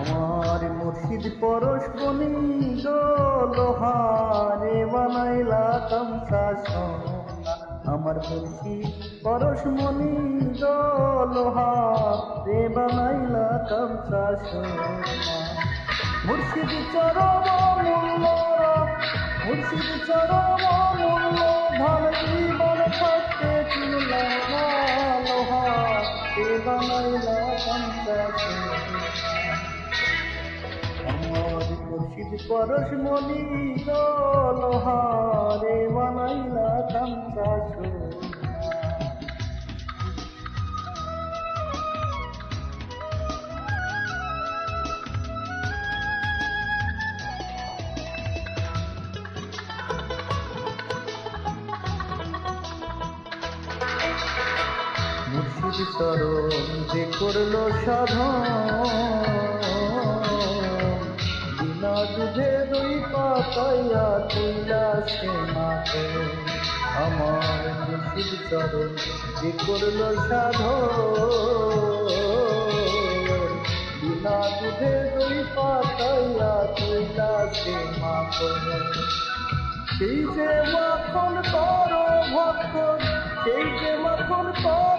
আমার মুর্শিদ পরশ বনি গো লোহারে বানাইলা তামসা সোনা। আমার মুর্শিদ পরশ মনি গো লোহারে বানাইলা তামসা সোনা। মুর্শিদ চরম মূল্য, মুর্শিদ চরম মূল্য, ধন জীবন থাকতে কিনলাম না লোহারে বানাইলা তামসা সোনা। আমার মুর্শিদ পরশ মনি গো লোহারে বানাইলা তামসা সোনা। মুর্শিদ চরণ যে করলো সাধন, বিনা দুধে দই পাতাইয়া তুইলা সে মাকে। আমার মুর্শিদ চরণ যে করলো সাধন, বিনা দুধে দই পাতাইয়া তুইলা সে মাকে। সেই যে মাখন করো ভক্ত, সেই যে মাখন করো